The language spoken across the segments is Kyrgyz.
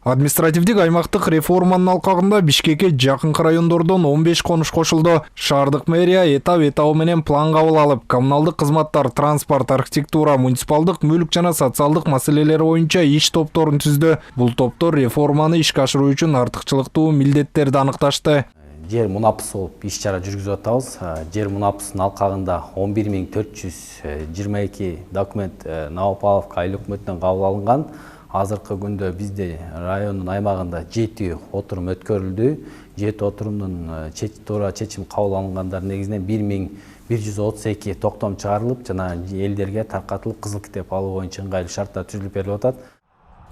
Административдик аймактык реформанын алкагында Бишкекке жакынкы райондордон 15 конуш кошулду. Шаардык мэрия этап менен план кабыл алып, коммуналдык кызматтар, транспорт, архитектура, муниципалдык мүлк жана социалдык маселелер боюнча иш топторун түздү. Бул топтор реформаны ишке ашыруу үчүн артыкчылыктуу милдеттерди аныкташты. Жер мунапысы болуп иш-чара жүргүзүп атабыз. Жер мунапысынын алкагында 11422 документ Новопавловка айыл өкмөтүнөн кабыл алынган. Азыркы күндө бизде райондун аймагында 7 отурум өткөрүлдү. 7 отурумдун туура чечим кабыл алынгандар негизинен 1132 токтом чыгарылып, жана элдерге таркатылып кызыл китеп алуу боюнча ыңгайлуу шарттар түзүлүп берилип атат.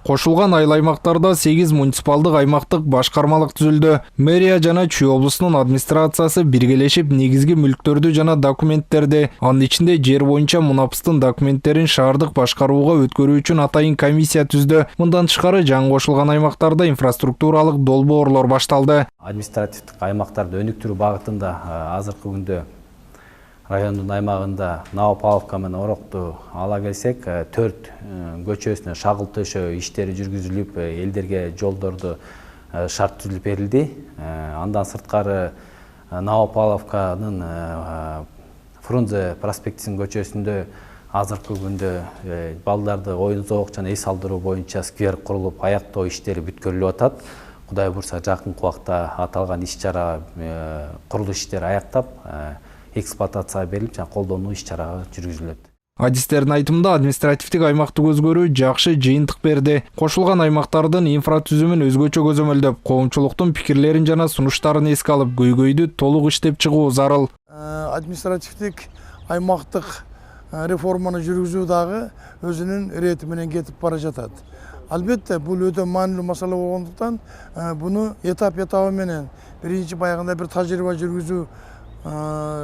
Кошулган айыл аймактарда 8 муниципалдык аймактык башкармалык түзүлдү. Мэрия жана Чүй облусунун администрациясы биргелешип негизги мүлктөрдү жана документтерди, анын ичинде жер боюнча мунапыстын документтерин шаардык башкарууга өткөрүү үчүн атайын комиссия түздү. Мындан тышкары жаңы кошулган аймактарда инфраструктуралык долбоорлор башталды. Административдик аймактарды өнүктүрүү багытында азыркы күндө райондун аймагында Новопавловка менен Орокту ала келсек, 4 көчөсүнө шагыл төшөө иштери жүргүзүлүп, элдерге жолдорду шарт түзүлүп берилди. Андан сырткары Новопавловканын Фрунзе проспектисинин көчөсүндө азыркы күндө балдарды оюн зоок жана эс алдыруу боюнча сквер курулуп, аяктоо иштери бүткөрүлүп атат. Кудай буйрса жакынкы убакта аталган иш-чара курулуш иштери аяктап, эксплуатацияга берилип, жана колдонуу иш-чара жүргүзүлөт. Адистердин айтымында административдик аймактык өзгөрүү жакшы жыйынтык берди. Кошулган аймактардын инфратүзүмүн өзгөчө көзөмөлдөп, коомчулуктун пикирлерин жана сунуштарын эске алып, көйгөйдү толук иштеп чыгуу зарыл. Административдик аймактык реформаны жүргүзүү дагы өзүнүн ирети менен кетип бара жатат. Албетте, бул өтө маанилүү маселе болгондуктан, буну этап менен биринчи баягында бир тажрыйба жүргүзүү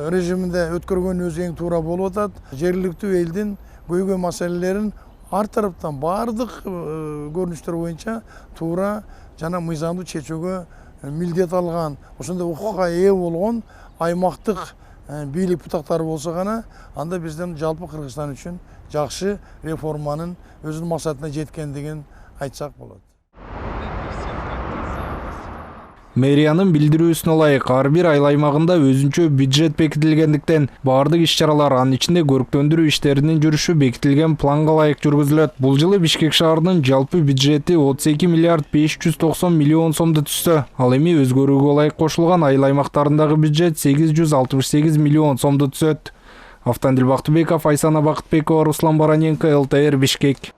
режиминде өткөргөн өзү эң туура болуп атат. Жергиликтүү элдин көйгөй маселелерин ар тараптан баардык көрүнүштөр боюнча туура жана мыйзамдуу чечүүгө милдет алган, ошондой укукка ээ болгон аймактык бийлик бутактары болсо гана, анда биздин жалпы Кыргызстан үчүн жакшы реформанын өзүнүн максатына жеткендигин айтсак болот. Мэриянын билдирүүсүнө ылайык, ар бир айыл аймагында өзүнчө бюджет бекитилгендиктен, баардык иш-чаралар, анын ичинде көрктөндүрүү иштеринин жүрүшү бекитилген планга ылайык жүргүзүлөт. Бул жылы Бишкек шаарынын жалпы бюджети 32 миллиард 590 миллион сомду түздү. Ал эми өзгөрүүгө ылайык кошулган айыл аймактарындагы бюджет 868 миллион сомду түзөт. Автандил Бактыбеков, Айсана Бакытбекова, Руслан Бараненко, ЛТР Бишкек.